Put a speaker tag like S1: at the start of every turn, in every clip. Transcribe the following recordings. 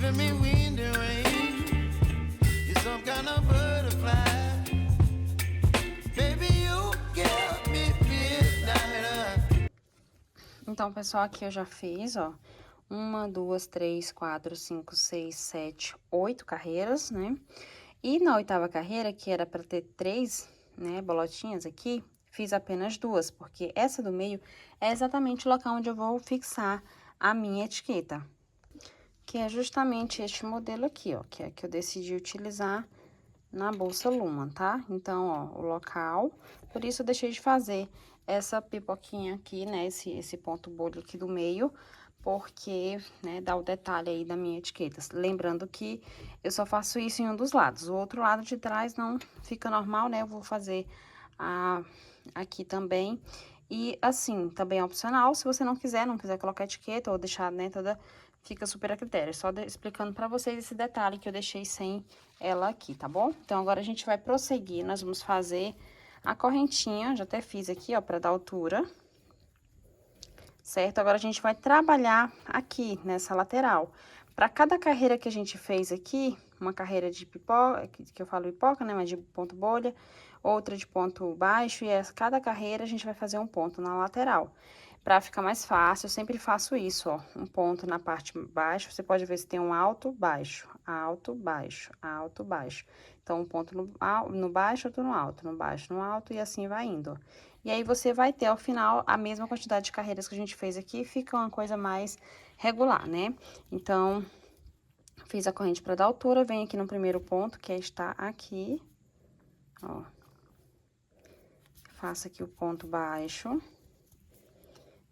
S1: giving me wind and rain. You're some kind of butterfly. Baby, you give me midnight.
S2: Então, pessoal, aqui eu já fiz, ó, 1, 2, 3, 4, 5, 6, 7, 8 carreiras, né? E na 8ª carreira, que era para ter 3, né, bolotinhas aqui, fiz apenas 2, porque essa do meio é exatamente o local onde eu vou fixar a minha etiqueta. Que é justamente este modelo aqui, ó, que é que eu decidi utilizar na bolsa Luman, tá? Então, ó, o local, por isso eu deixei de fazer essa pipoquinha aqui, né, esse ponto bolho aqui do meio, porque, né, dá o detalhe aí da minha etiqueta. Lembrando que eu só faço isso em um dos lados, o outro lado de trás não fica normal, né, eu vou fazer aqui também. E, assim, também é opcional, se você não quiser colocar etiqueta ou deixar, né, toda, fica super a critério. Só explicando pra vocês esse detalhe que eu deixei sem ela aqui, tá bom? Então, agora a gente vai prosseguir, nós vamos fazer a correntinha, já até fiz aqui, ó, pra dar altura. Certo? Agora, a gente vai trabalhar aqui, nessa lateral. Para cada carreira que a gente fez aqui, uma carreira de pipoca, que eu falo pipoca, né, mas de ponto bolha, outra de ponto baixo, e cada carreira a gente vai fazer um ponto na lateral. Para ficar mais fácil, eu sempre faço isso, ó, um ponto na parte baixa, você pode ver se tem um alto, baixo, alto, baixo, alto, baixo. Então, um ponto no baixo, outro no alto, no baixo, no alto, e assim vai indo, ó. E aí, você vai ter, ao final, a mesma quantidade de carreiras que a gente fez aqui, fica uma coisa mais regular, né? Então, fiz a corrente para dar altura, venho aqui no primeiro ponto, que é estar aqui, ó. Faço aqui o ponto baixo.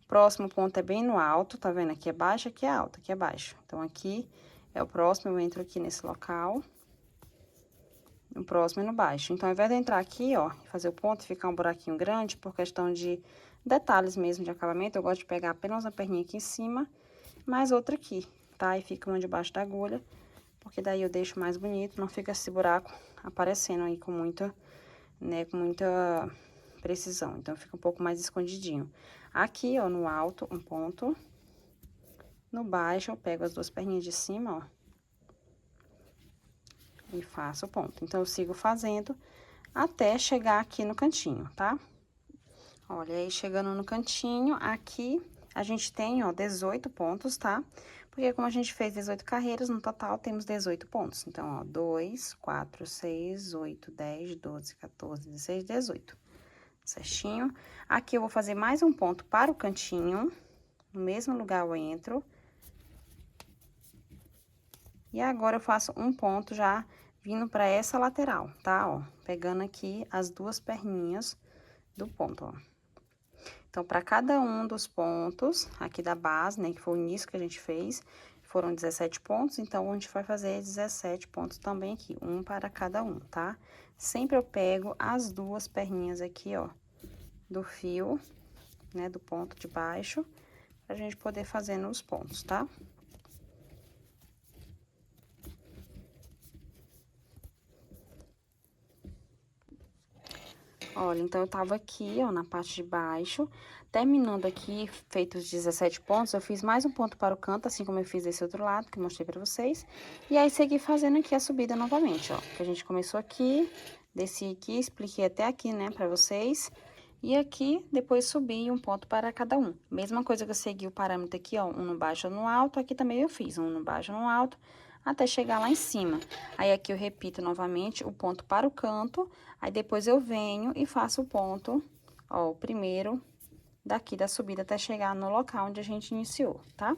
S2: Próximo ponto é bem no alto, tá vendo? Aqui é baixo, aqui é alto, aqui é baixo. Então, aqui é o próximo, eu entro aqui nesse local. No próximo e no baixo. Então, ao invés de entrar aqui, ó, e fazer o ponto e ficar um buraquinho grande, por questão de detalhes mesmo de acabamento, eu gosto de pegar apenas uma perninha aqui em cima, mais outra aqui, tá? E fica uma debaixo da agulha, porque daí eu deixo mais bonito, não fica esse buraco aparecendo aí com muita, né, com muita precisão. Então, fica um pouco mais escondidinho. Aqui, ó, no alto, um ponto. No baixo, eu pego as duas perninhas de cima, ó, e faço o ponto. Então, eu sigo fazendo até chegar aqui no cantinho, tá? Olha, aí chegando no cantinho, aqui a gente tem, ó, 18 pontos, tá? Porque como a gente fez 18 carreiras, no total temos 18 pontos. Então, ó, 2, 4, 6, 8, 10, 12, 14, 16, 18. Certinho? Aqui eu vou fazer mais um ponto para o cantinho. No mesmo lugar eu entro. E agora, eu faço um ponto já vindo para essa lateral, tá? Ó, pegando aqui as duas perninhas do ponto, ó. Então, para cada um dos pontos aqui da base, né, que foi o início que a gente fez, foram 17 pontos, então, a gente vai fazer 17 pontos também aqui, um para cada um, tá? Sempre eu pego as duas perninhas aqui, ó, do fio, né, do ponto de baixo, pra gente poder fazer nos pontos, tá? Olha, então, eu tava aqui, ó, na parte de baixo, terminando aqui, feito os 17 pontos, eu fiz mais um ponto para o canto, assim como eu fiz desse outro lado, que eu mostrei pra vocês. E aí, segui fazendo aqui a subida novamente, ó, que a gente começou aqui, desci aqui, expliquei até aqui, né, pra vocês. E aqui, depois subi um ponto para cada um. Mesma coisa que eu segui o parâmetro aqui, ó, um no baixo ou no alto, aqui também eu fiz um no baixo ou no alto, até chegar lá em cima. Aí, aqui eu repito novamente o ponto para o canto, aí depois eu venho e faço o ponto, ó, o primeiro daqui da subida até chegar no local onde a gente iniciou, tá?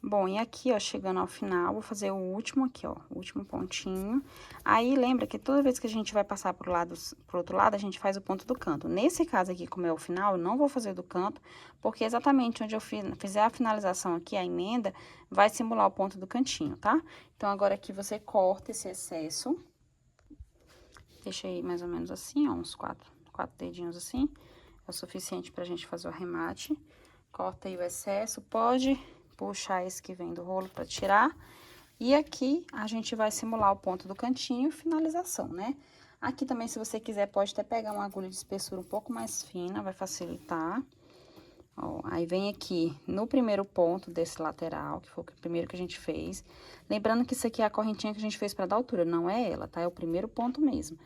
S2: Bom, e aqui, ó, chegando ao final, vou fazer o último aqui, ó, o último pontinho. Aí, lembra que toda vez que a gente vai passar pro outro lado, a gente faz o ponto do canto. Nesse caso aqui, como é o final, eu não vou fazer do canto, porque exatamente onde eu fizer a finalização aqui, a emenda, vai simular o ponto do cantinho, tá? Então, agora aqui você corta esse excesso. Deixei mais ou menos assim, ó, uns quatro dedinhos assim. É o suficiente pra gente fazer o arremate. Corta aí o excesso, pode puxar esse que vem do rolo pra tirar. E aqui, a gente vai simular o ponto do cantinho e finalização, né? Aqui também, se você quiser, pode até pegar uma agulha de espessura um pouco mais fina, vai facilitar. Ó, aí vem aqui no primeiro ponto desse lateral, que foi o primeiro que a gente fez. Lembrando que isso aqui é a correntinha que a gente fez pra dar altura, não é ela, tá? É o primeiro ponto mesmo.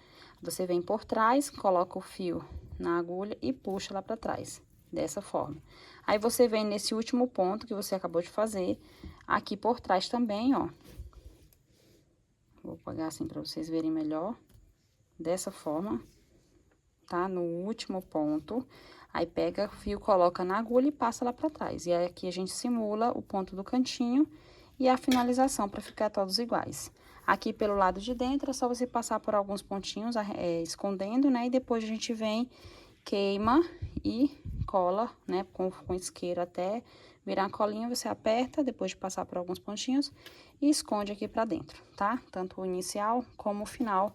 S2: Você vem por trás, coloca o fio na agulha e puxa lá pra trás, dessa forma. Aí, você vem nesse último ponto que você acabou de fazer, aqui por trás também, ó. Vou pegar assim pra vocês verem melhor. Dessa forma, tá? No último ponto. Aí, pega o fio, coloca na agulha e passa lá pra trás. E aí, aqui a gente simula o ponto do cantinho e a finalização pra ficar todos iguais. Aqui pelo lado de dentro, é só você passar por alguns pontinhos, escondendo, né? E depois a gente vem, queima e cola, né? Com isqueiro até virar a colinha, você aperta, depois de passar por alguns pontinhos, e esconde aqui pra dentro, tá? Tanto o inicial como o final,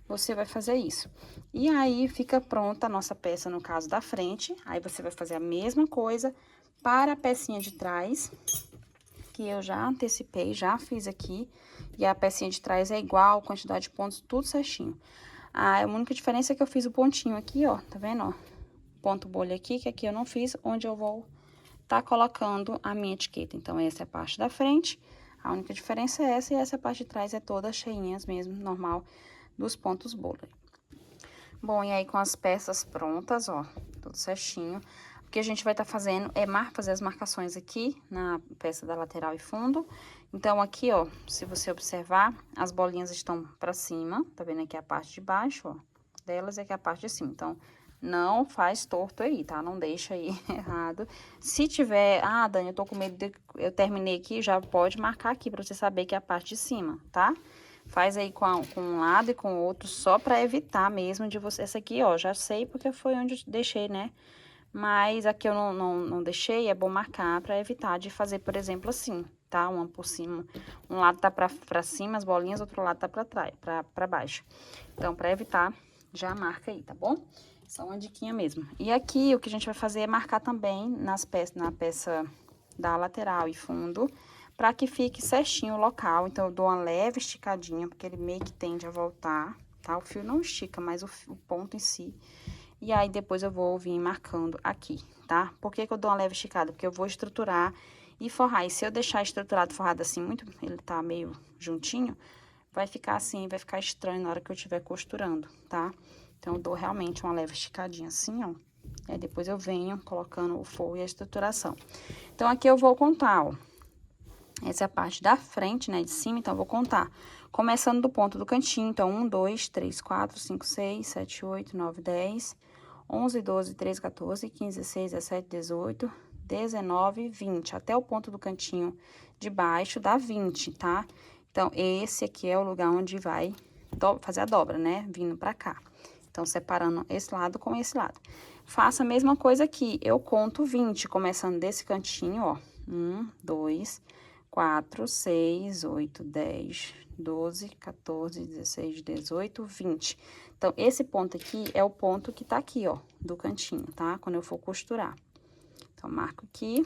S2: você vai fazer isso. E aí, fica pronta a nossa peça, no caso da frente. Aí, você vai fazer a mesma coisa para a pecinha de trás, que eu já antecipei, já fiz aqui. E a pecinha de trás é igual, quantidade de pontos, tudo certinho. A única diferença é que eu fiz o pontinho aqui, ó, tá vendo, ó? Ponto bolha aqui, que aqui eu não fiz, onde eu vou tá colocando a minha etiqueta. Então, essa é a parte da frente, a única diferença é essa, e essa parte de trás é toda cheinhas mesmo, normal, dos pontos bolha. Bom, e aí com as peças prontas, ó, tudo certinho. O que a gente vai tá fazendo é fazer as marcações aqui na peça da lateral e fundo. Então, aqui, ó, se você observar, as bolinhas estão pra cima, tá vendo aqui a parte de baixo, ó, delas é aqui a parte de cima. Então, não faz torto aí, tá? Não deixa aí errado. Se tiver, Dani, eu tô com medo eu terminei aqui, já pode marcar aqui pra você saber que é a parte de cima, tá? Faz aí com um lado e com o outro, só pra evitar mesmo de você... Essa aqui, ó, já sei porque foi onde eu deixei, né? Mas aqui eu não deixei, é bom marcar pra evitar de fazer, por exemplo, assim, tá? Uma por cima, um lado tá pra cima, as bolinhas, outro lado tá pra trás, pra baixo. Então, pra evitar, já marca aí, tá bom? Só uma diquinha mesmo. E aqui, o que a gente vai fazer é marcar também na peça da lateral e fundo, pra que fique certinho o local. Então, eu dou uma leve esticadinha, porque ele meio que tende a voltar, tá? O fio não estica, mas o ponto em si. E aí, depois eu vou vir marcando aqui, tá? Por que que eu dou uma leve esticada? Porque eu vou estruturar e forrar. E se eu deixar estruturado, forrado assim, ele tá meio juntinho, vai ficar assim, vai ficar estranho na hora que eu estiver costurando, tá? Então, eu dou realmente uma leve esticadinha assim, ó. Aí, depois eu venho colocando o forro e a estruturação. Então, aqui eu vou contar, ó. Essa é a parte da frente, né, de cima, então eu vou contar. Começando do ponto do cantinho, então, 1, 2, 3, 4, 5, 6, 7, 8, 9, 10, 11, 12, 13, 14, 15, 16, 17, 18, 19, 20. Até o ponto do cantinho de baixo dá 20, tá? Então, esse aqui é o lugar onde vai fazer a dobra, né, vindo pra cá. Então, separando esse lado com esse lado. Faça a mesma coisa aqui, eu conto 20, começando desse cantinho, ó. 1, 2, 4, 6, 8, 10, 12, 14, 16, 18, 20. Então, esse ponto aqui é o ponto que tá aqui, ó, do cantinho, tá? Quando eu for costurar. Então, marco aqui.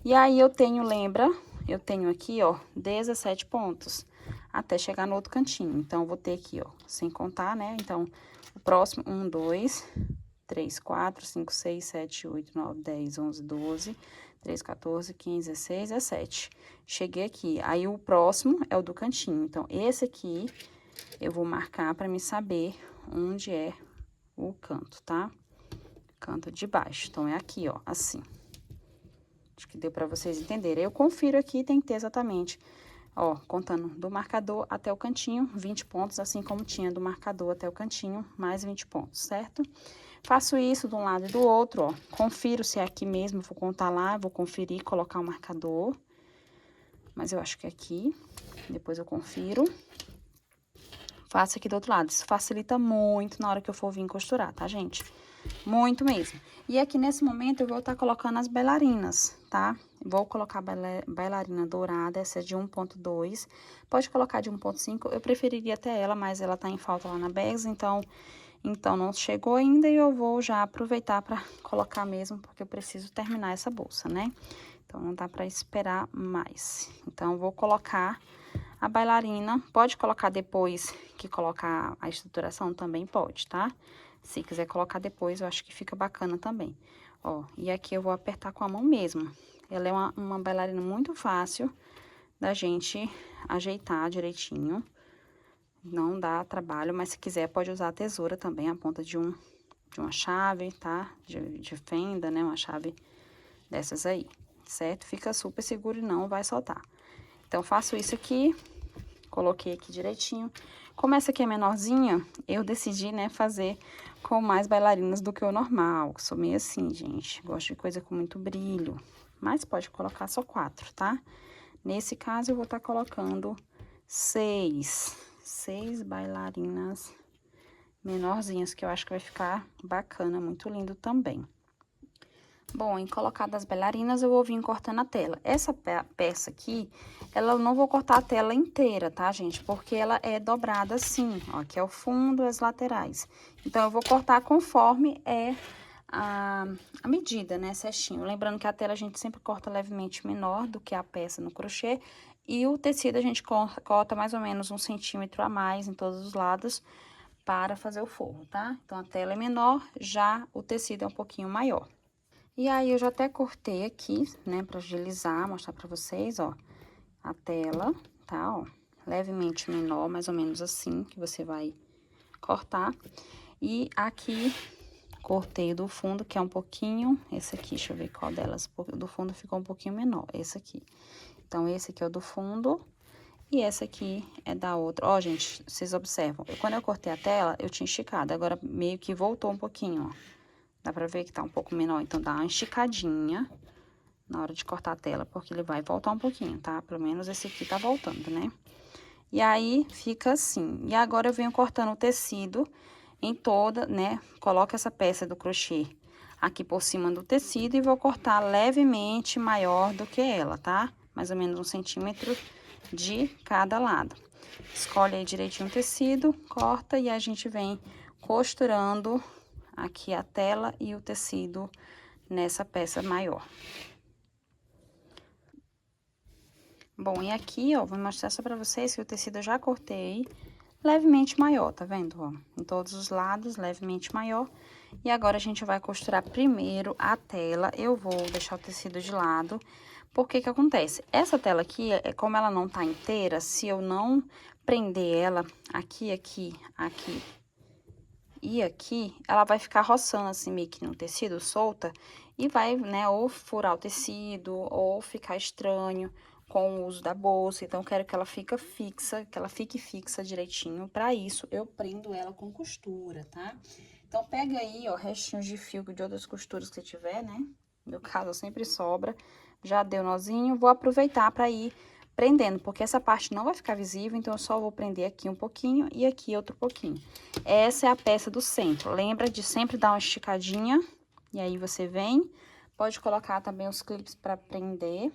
S2: E aí, eu tenho, lembra, eu tenho aqui, ó, 17 pontos, até chegar no outro cantinho. Então, eu vou ter aqui, ó, sem contar, né? Então, o próximo, 1, 2, 3, 4, 5, 6, 7, 8, 9, 10, 11, 12... 13, 14, 15, 16, 17. Cheguei aqui. Aí, o próximo é o do cantinho. Então, esse aqui eu vou marcar pra me saber onde é o canto, tá? Canto de baixo. Então, é aqui, ó, assim. Acho que deu pra vocês entenderem. Eu confiro aqui, tem que ter exatamente, ó, contando do marcador até o cantinho, 20 pontos, assim como tinha do marcador até o cantinho, mais 20 pontos, certo? Faço isso de um lado e do outro, ó. Confiro se é aqui mesmo, vou contar lá, vou conferir, colocar o marcador. Mas eu acho que é aqui. Depois eu confiro. Faço aqui do outro lado. Isso facilita muito na hora que eu for vir costurar, tá, gente? Muito mesmo. E aqui nesse momento eu vou estar colocando as bailarinas, tá? Vou colocar a bailarina dourada, essa é de 1.2. Pode colocar de 1.5, eu preferiria até ela, mas ela tá em falta lá na Bags, então não chegou ainda e eu vou já aproveitar para colocar mesmo, porque eu preciso terminar essa bolsa, né? Então, não dá para esperar mais. Então, eu vou colocar a bailarina. Pode colocar depois que colocar a estruturação, também pode, tá? Se quiser colocar depois, eu acho que fica bacana também. Ó, e aqui eu vou apertar com a mão mesmo. Ela é uma bailarina muito fácil da gente ajeitar direitinho. Não dá trabalho, mas se quiser pode usar a tesoura também, a ponta de uma chave, tá? De fenda, né? Uma chave dessas aí, certo? Fica super seguro e não vai soltar. Então, faço isso aqui, coloquei aqui direitinho. Como essa aqui é menorzinha, eu decidi, né, fazer com mais bailarinas do que o normal. Sou meio assim, gente, gosto de coisa com muito brilho. Mas pode colocar só 4, tá? Nesse caso, eu vou estar colocando 6 bailarinas menorzinhas, que eu acho que vai ficar bacana, muito lindo também. Bom, em colocadas as bailarinas, eu vou vir cortando a tela. Essa peça aqui, ela eu não vou cortar a tela inteira, tá, gente? Porque ela é dobrada assim, ó, aqui é o fundo e as laterais. Então, eu vou cortar conforme é a medida, né, certinho. Lembrando que a tela a gente sempre corta levemente menor do que a peça no crochê. E o tecido a gente corta mais ou menos 1 centímetro a mais em todos os lados para fazer o forro, tá? Então, a tela é menor, já o tecido é um pouquinho maior. E aí, eu já até cortei aqui, né, pra agilizar, mostrar pra vocês, ó, a tela, tá, ó, levemente menor, mais ou menos assim, que você vai cortar. E aqui, cortei do fundo, que é um pouquinho, esse aqui, deixa eu ver qual delas, do fundo ficou um pouquinho menor, esse aqui. Então, esse aqui é o do fundo e essa aqui é da outra. Ó, gente, vocês observam, quando eu cortei a tela, eu tinha esticado, agora meio que voltou um pouquinho, ó. Dá pra ver que tá um pouco menor, então dá uma esticadinha na hora de cortar a tela, porque ele vai voltar um pouquinho, tá? Pelo menos esse aqui tá voltando, né? E aí, fica assim. E agora, eu venho cortando o tecido em toda, né? Coloco essa peça do crochê aqui por cima do tecido e vou cortar levemente maior do que ela, tá? Mais ou menos 1 centímetro de cada lado. Escolhe aí direitinho o tecido, corta e a gente vem costurando aqui a tela e o tecido nessa peça maior. Bom, e aqui, ó, vou mostrar só pra vocês que o tecido eu já cortei levemente maior, tá vendo, ó? Em todos os lados, levemente maior. E agora, a gente vai costurar primeiro a tela. Eu vou deixar o tecido de lado. Porque que acontece? Essa tela aqui, como ela não tá inteira, se eu não prender ela aqui e aqui, ela vai ficar roçando assim meio que no tecido, solta, e vai, né, ou furar o tecido, ou ficar estranho com o uso da bolsa. Então, eu quero que ela fique fixa direitinho. Pra isso, eu prendo ela com costura, tá? Então, pega aí, ó, restinhos de fio de outras costuras que você tiver, né? No meu caso, sempre sobra. Já deu nozinho, vou aproveitar pra ir prendendo, porque essa parte não vai ficar visível, então eu só vou prender aqui um pouquinho e aqui outro pouquinho. Essa é a peça do centro. Lembra de sempre dar uma esticadinha, e aí você vem. Pode colocar também os clipes para prender.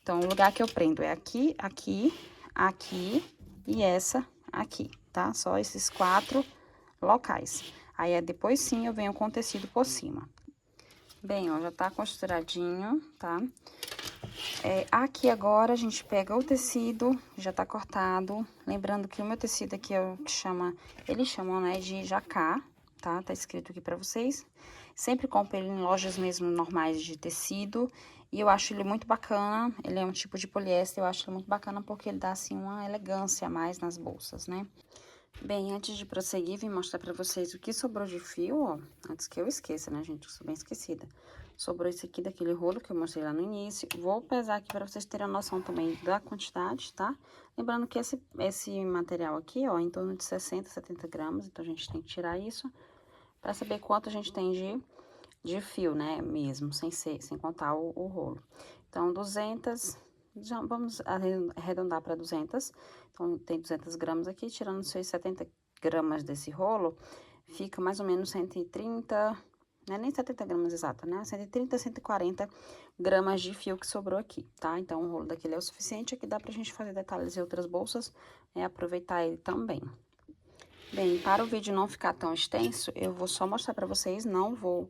S2: Então, o lugar que eu prendo é aqui, aqui, aqui e essa aqui, tá? Só esses 4 locais. Aí, depois sim, eu venho com o tecido por cima. Bem, ó, já tá costuradinho, tá? Aqui agora, a gente pega o tecido, já tá cortado. Lembrando que o meu tecido aqui é o que eles chamam, né, de jacá, tá? Tá escrito aqui pra vocês. Sempre compro ele em lojas mesmo normais de tecido. E eu acho ele muito bacana, ele é um tipo de poliéster, eu acho ele muito bacana porque ele dá, assim, uma elegância a mais nas bolsas, né? Bem, antes de prosseguir, vim mostrar pra vocês o que sobrou de fio, ó. Antes que eu esqueça, né, gente? Eu sou bem esquecida. Sobrou esse aqui daquele rolo que eu mostrei lá no início. Vou pesar aqui pra vocês terem a noção também da quantidade, tá? Lembrando que esse material aqui, ó, é em torno de 60, 70 gramas. Então, a gente tem que tirar isso pra saber quanto a gente tem de fio, né, mesmo, sem contar o rolo. Então, 200 Já vamos arredondar para 200. Então, tem 200 gramas aqui, tirando seus 70 gramas desse rolo, fica mais ou menos 130, não é nem 70 gramas exata, né? 130, 140 gramas de fio que sobrou aqui, tá? Então, o rolo daquele é o suficiente, aqui dá pra gente fazer detalhes em outras bolsas, né? Aproveitar ele também. Bem, para o vídeo não ficar tão extenso, eu vou só mostrar para vocês, não vou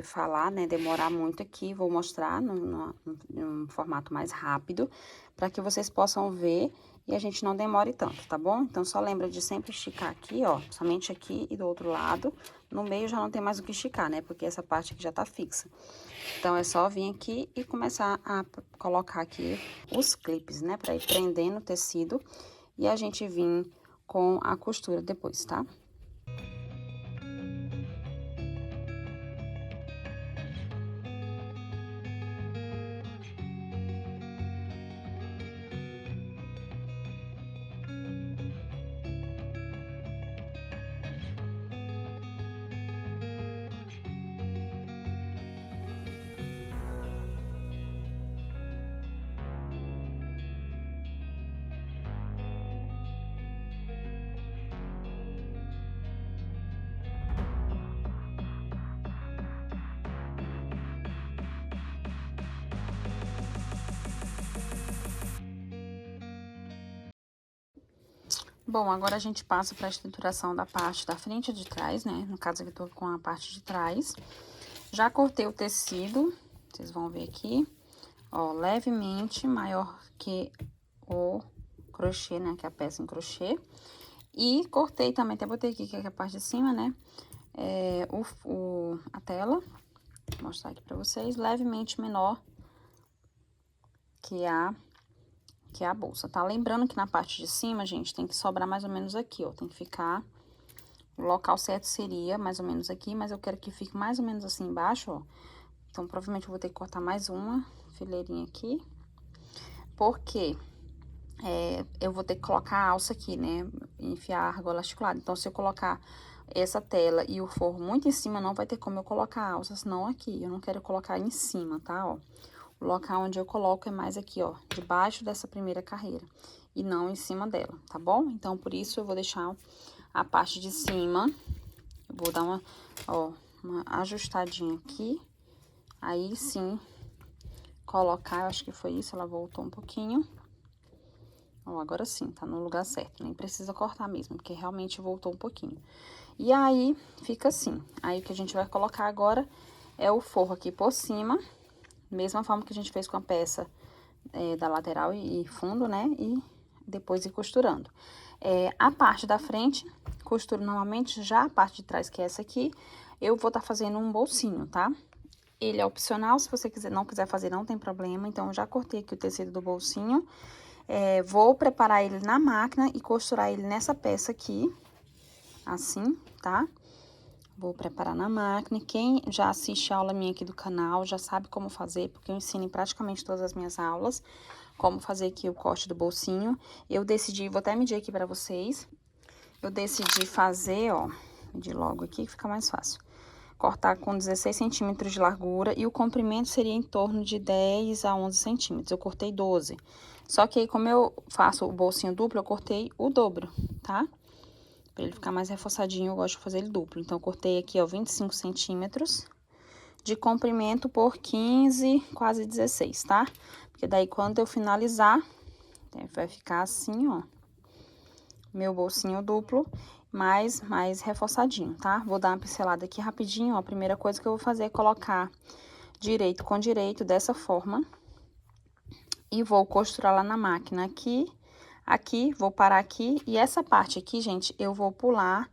S2: falar, né, demorar muito aqui, vou mostrar num formato mais rápido, para que vocês possam ver e a gente não demore tanto, tá bom? Então, só lembra de sempre esticar aqui, ó, somente aqui e do outro lado. No meio já não tem mais o que esticar, né, porque essa parte aqui já tá fixa. Então, é só vir aqui e começar a colocar aqui os clipes, né, para ir prendendo o tecido e a gente vir com a costura depois, tá? Bom, agora a gente passa para a estruturação da parte da frente e de trás, né? No caso aqui, eu tô com a parte de trás. Já cortei o tecido, vocês vão ver aqui, ó, levemente maior que o crochê, né? Que é a peça em crochê. E cortei também, até botei aqui, que é a parte de cima, né? A tela, vou mostrar aqui pra vocês, levemente menor que a bolsa, tá? Lembrando que na parte de cima, gente, tem que sobrar mais ou menos aqui, ó. Tem que ficar... O local certo seria mais ou menos aqui, mas eu quero que fique mais ou menos assim embaixo, ó. Então, provavelmente eu vou ter que cortar mais uma fileirinha aqui. Porque eu vou ter que colocar a alça aqui, né? Enfiar a argola articulada. Então, se eu colocar essa tela e o forro muito em cima, não vai ter como eu colocar a alça, senão aqui. Eu não quero colocar em cima, tá? Ó. O local onde eu coloco é mais aqui, ó, debaixo dessa primeira carreira, e não em cima dela, tá bom? Então, por isso, eu vou deixar a parte de cima, eu vou dar uma ajustadinha aqui, aí sim, colocar, eu acho que foi isso, ela voltou um pouquinho. Ó, agora sim, tá no lugar certo, nem precisa cortar mesmo, porque realmente voltou um pouquinho. E aí, fica assim, aí o que a gente vai colocar agora é o forro aqui por cima, mesma forma que a gente fez com a peça da lateral e fundo, né? E depois ir costurando. A parte da frente, costuro normalmente, já a parte de trás, que é essa aqui, eu vou estar fazendo um bolsinho, tá? Ele é opcional, se você não quiser fazer, não tem problema. Então, eu já cortei aqui o tecido do bolsinho. Vou preparar ele na máquina e costurar ele nessa peça aqui, assim, tá? Vou preparar na máquina. Quem já assiste a aula minha aqui do canal já sabe como fazer, porque eu ensino em praticamente todas as minhas aulas como fazer aqui o corte do bolsinho. Eu decidi, vou até medir aqui pra vocês. Eu decidi fazer, ó, medir logo aqui que fica mais fácil. Cortar com 16 centímetros de largura e o comprimento seria em torno de 10 a 11 centímetros. Eu cortei 12. Só que aí, como eu faço o bolsinho duplo, eu cortei o dobro, tá? Pra ele ficar mais reforçadinho, eu gosto de fazer ele duplo. Então, eu cortei aqui, ó, 25 centímetros de comprimento por 15, quase 16, tá? Porque daí, quando eu finalizar, vai ficar assim, ó, meu bolsinho duplo, mais reforçadinho, tá? Vou dar uma pincelada aqui rapidinho, ó. A primeira coisa que eu vou fazer é colocar direito com direito, dessa forma. E vou costurar lá na máquina aqui, vou parar aqui. E essa parte aqui, gente, eu vou pular,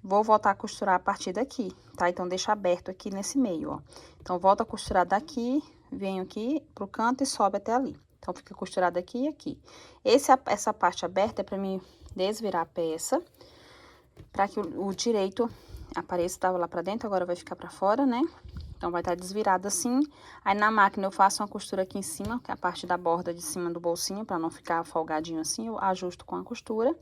S2: vou voltar a costurar a partir daqui, tá? Então, deixa aberto aqui nesse meio, ó. Então, volto a costurar daqui, venho aqui pro canto e sobe até ali. Então, fica costurado aqui e aqui. Essa parte aberta é pra mim desvirar a peça, pra que o direito apareça, tava lá pra dentro, agora vai ficar pra fora, né? Então, vai estar desvirado assim. Aí, na máquina, eu faço uma costura aqui em cima, que é a parte da borda de cima do bolsinho, pra não ficar folgadinho assim, eu ajusto com a costura.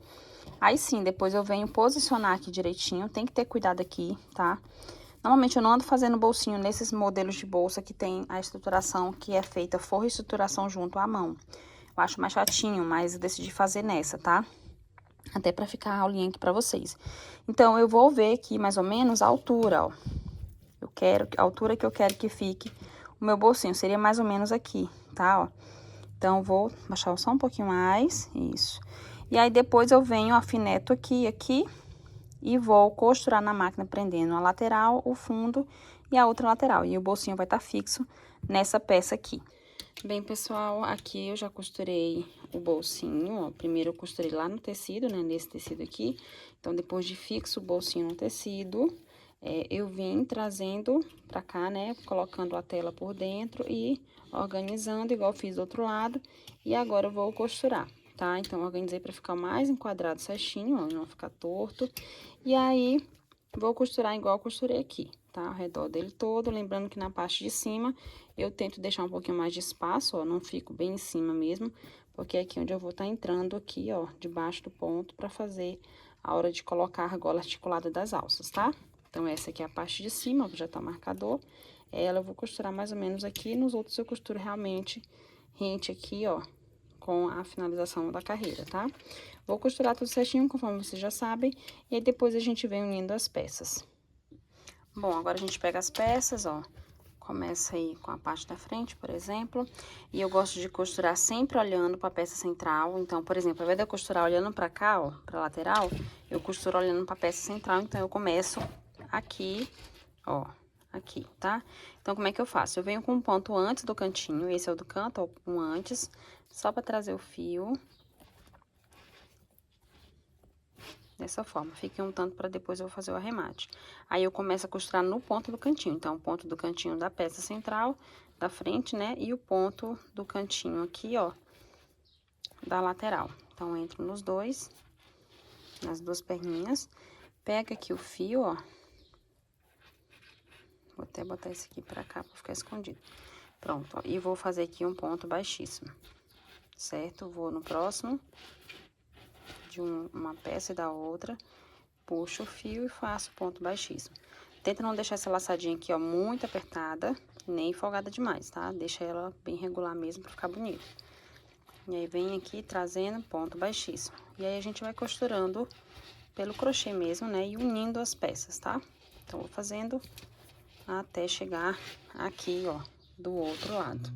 S2: Aí, sim, depois eu venho posicionar aqui direitinho, tem que ter cuidado aqui, tá? Normalmente eu não ando fazendo bolsinho nesses modelos de bolsa que tem a estruturação que é feita forro e estruturação junto à mão. Eu acho mais chatinho, mas eu decidi fazer nessa, tá? Até pra ficar a aulinha aqui pra vocês. Então, eu vou ver aqui mais ou menos a altura, ó. A altura que eu quero que fique o meu bolsinho. Seria mais ou menos aqui, tá, ó. Então, vou baixar só um pouquinho mais, isso. E aí, depois eu venho, alfineto aqui, e vou costurar na máquina, prendendo a lateral, o fundo e a outra lateral. E o bolsinho vai estar fixo nessa peça aqui. Bem, pessoal, aqui eu já costurei o bolsinho, ó. Primeiro eu costurei lá no tecido, né, nesse tecido aqui. Então, depois de fixo o bolsinho no tecido, eu vim trazendo pra cá, né, colocando a tela por dentro e organizando, igual fiz do outro lado. E agora eu vou costurar, tá? Então, organizei pra ficar mais enquadrado certinho, ó, não ficar torto. E aí, vou costurar igual eu costurei aqui, tá? Ao redor dele todo, lembrando que na parte de cima eu tento deixar um pouquinho mais de espaço, ó, não fico bem em cima mesmo, porque é aqui onde eu vou estar entrando aqui, ó, debaixo do ponto pra fazer a hora de colocar a argola articulada das alças, tá? Então, essa aqui é a parte de cima, ó, já tá marcador. Ela eu vou costurar mais ou menos aqui, nos outros eu costuro realmente rente aqui, ó, com a finalização da carreira, tá? Vou costurar tudo certinho, conforme vocês já sabem, e aí depois a gente vem unindo as peças. Bom, agora a gente pega as peças, ó, começa aí com a parte da frente, por exemplo, e eu gosto de costurar sempre olhando para a peça central. Então, por exemplo, ao invés de eu costurar olhando para cá, ó, para lateral, eu costuro olhando para a peça central. Então, eu começo aqui, ó, aqui, tá? Então, como é que eu faço? Eu venho com um ponto antes do cantinho, esse é o do canto, ó, um antes, só para trazer o fio. Dessa forma, fiquei um tanto para depois eu vou fazer o arremate. Aí, eu começo a costurar no ponto do cantinho. Então, o ponto do cantinho da peça central, da frente, né? E o ponto do cantinho aqui, ó, da lateral. Então, entro nos dois, nas duas perninhas. Pega aqui o fio, ó. Vou até botar esse aqui pra cá, pra ficar escondido. Pronto, ó. E vou fazer aqui um ponto baixíssimo, certo? Vou no próximo de uma peça e da outra, puxo o fio e faço ponto baixíssimo. Tenta não deixar essa laçadinha aqui, ó, muito apertada, nem folgada demais, tá? Deixa ela bem regular mesmo pra ficar bonito. E aí, vem aqui trazendo ponto baixíssimo. E aí, a gente vai costurando pelo crochê mesmo, né? E unindo as peças, tá? Então, vou fazendo até chegar aqui, ó, do outro lado.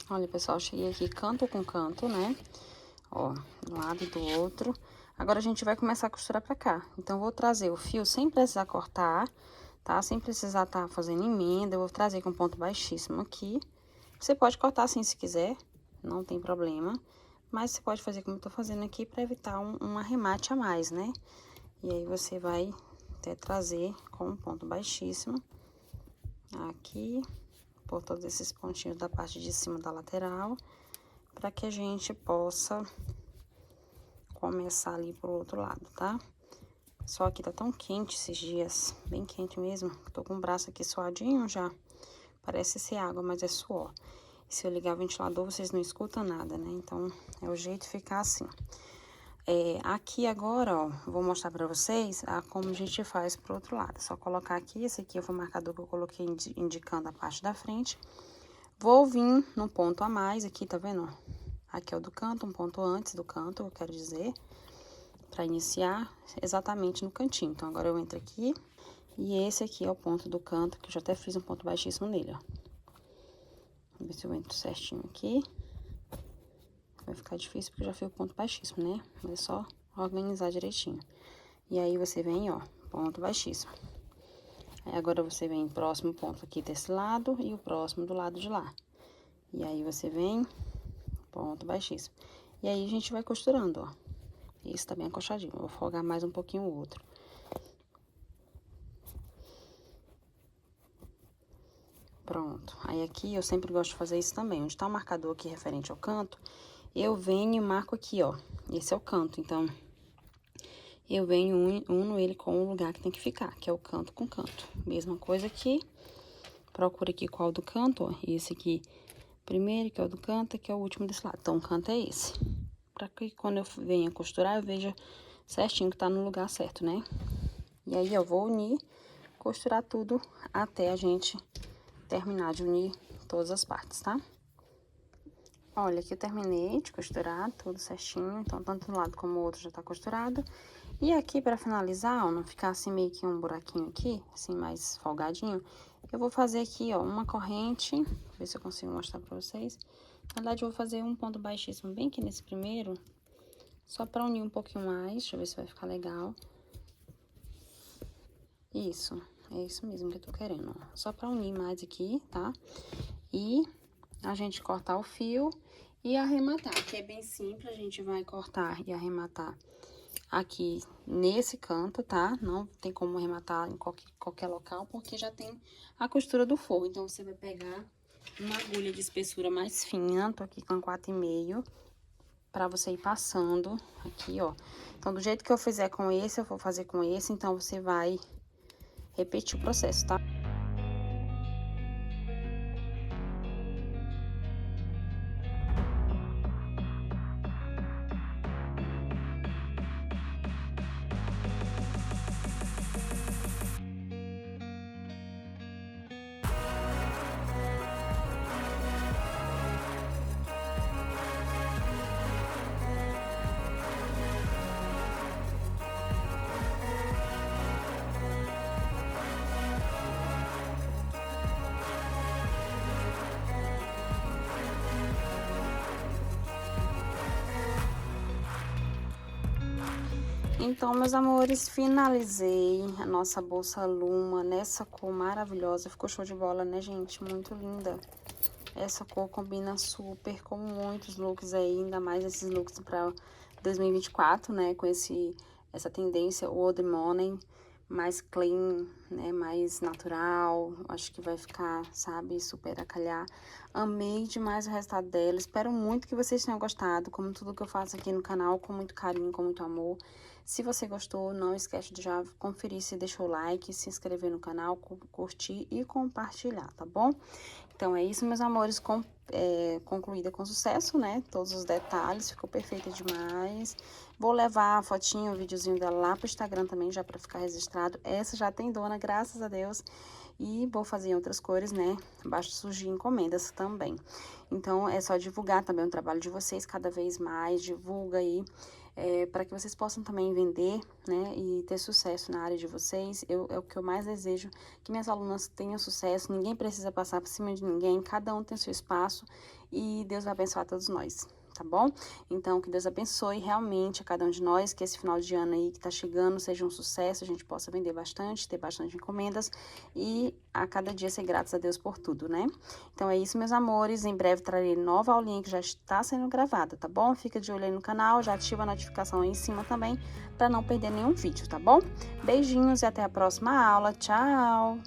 S2: Olha, pessoal, cheguei aqui canto com canto, né? Ó, de um lado e do outro. Agora, a gente vai começar a costurar pra cá. Então, vou trazer o fio sem precisar cortar, tá? Sem precisar tá fazendo emenda. Eu vou trazer com ponto baixíssimo aqui. Você pode cortar assim se quiser, não tem problema. Mas você pode fazer como eu tô fazendo aqui pra evitar um arremate a mais, né? E aí, você vai até trazer com um ponto baixíssimo aqui, por todos esses pontinhos da parte de cima da lateral, para que a gente possa começar ali pro outro lado, tá? Só que tá tão quente esses dias, bem quente mesmo. Tô com o braço aqui suadinho já, parece ser água, mas é suor. E se eu ligar o ventilador, vocês não escutam nada, né? Então, é o jeito de ficar assim. Aqui agora, ó, vou mostrar pra vocês como a gente faz pro outro lado. É só colocar aqui, esse aqui foi o marcador que eu coloquei indicando a parte da frente. Vou vir no ponto a mais aqui, tá vendo? Aqui é o do canto, um ponto antes do canto, eu quero dizer, pra iniciar exatamente no cantinho. Então, agora eu entro aqui, e esse aqui é o ponto do canto, que eu já até fiz um ponto baixíssimo nele, ó. Vamos ver se eu entro certinho aqui. Vai ficar difícil porque eu já fiz o ponto baixíssimo, né? Mas é só organizar direitinho. E aí, você vem, ó, ponto baixíssimo. Aí, agora, você vem próximo ponto aqui desse lado e o próximo do lado de lá. E aí, você vem, ponto baixíssimo. E aí, a gente vai costurando, ó. Isso tá bem acochadinho. Vou folgar mais um pouquinho o outro. Pronto. Aí aqui eu sempre gosto de fazer isso também. Onde tá o marcador aqui referente ao canto, eu venho e marco aqui, ó. Esse é o canto, então eu venho uno ele com o lugar que tem que ficar, que é o canto com canto. Mesma coisa aqui. Procura aqui qual do canto, ó. Esse aqui primeiro, que é o do canto, que é o último desse lado. Então, o canto é esse. Pra que quando eu venha costurar, eu veja certinho que tá no lugar certo, né? E aí, eu vou unir, costurar tudo até a gente terminar de unir todas as partes, tá? Olha, aqui eu terminei de costurar tudo certinho, então tanto um lado como o outro já tá costurado. E aqui, pra finalizar, ó, não ficar assim meio que um buraquinho aqui, assim mais folgadinho, eu vou fazer aqui, ó, uma corrente, ver se eu consigo mostrar pra vocês. Na verdade, eu vou fazer um ponto baixíssimo bem aqui nesse primeiro, só pra unir um pouquinho mais, deixa eu ver se vai ficar legal. Isso, é isso mesmo que eu tô querendo, ó, só pra unir mais aqui, tá? E a gente cortar o fio e arrematar, que é bem simples, a gente vai cortar e arrematar aqui nesse canto, tá? Não tem como arrematar em qualquer local, porque já tem a costura do forro. Então, você vai pegar uma agulha de espessura mais fina, tô aqui com 4,5, pra você ir passando aqui, ó. Então, do jeito que eu fizer com esse, eu vou fazer com esse, então você vai repetir o processo, tá? Então, meus amores, finalizei a nossa bolsa Luma nessa cor maravilhosa. Ficou show de bola, né, gente? Muito linda. Essa cor combina super com muitos looks aí, ainda mais esses looks para 2024, né? Com essa tendência Old Money, mais clean, né? Mais natural. Acho que vai ficar, sabe, super a calhar. Amei demais o resultado dela. Espero muito que vocês tenham gostado, como tudo que eu faço aqui no canal, com muito carinho, com muito amor. Se você gostou, não esquece de já conferir se deixou o like, se inscrever no canal, curtir e compartilhar, tá bom? Então, é isso, meus amores, concluída com sucesso, né? Todos os detalhes, ficou perfeita demais. Vou levar a fotinho, o videozinho dela lá pro Instagram também, já pra ficar registrado. Essa já tem dona, graças a Deus. E vou fazer em outras cores, né? Basta surgir encomendas também. Então, é só divulgar também o trabalho de vocês cada vez mais, divulga aí. Para que vocês possam também vender, né, e ter sucesso na área de vocês. É o que eu mais desejo, que minhas alunas tenham sucesso, ninguém precisa passar por cima de ninguém, cada um tem seu espaço e Deus vai abençoar todos nós, tá bom? Então, que Deus abençoe realmente a cada um de nós, que esse final de ano aí que tá chegando seja um sucesso, a gente possa vender bastante, ter bastante encomendas e a cada dia ser gratos a Deus por tudo, né? Então, é isso, meus amores. Em breve trarei nova aulinha que já está sendo gravada, tá bom? Fica de olho aí no canal, já ativa a notificação aí em cima também, para não perder nenhum vídeo, tá bom? Beijinhos e até a próxima aula. Tchau!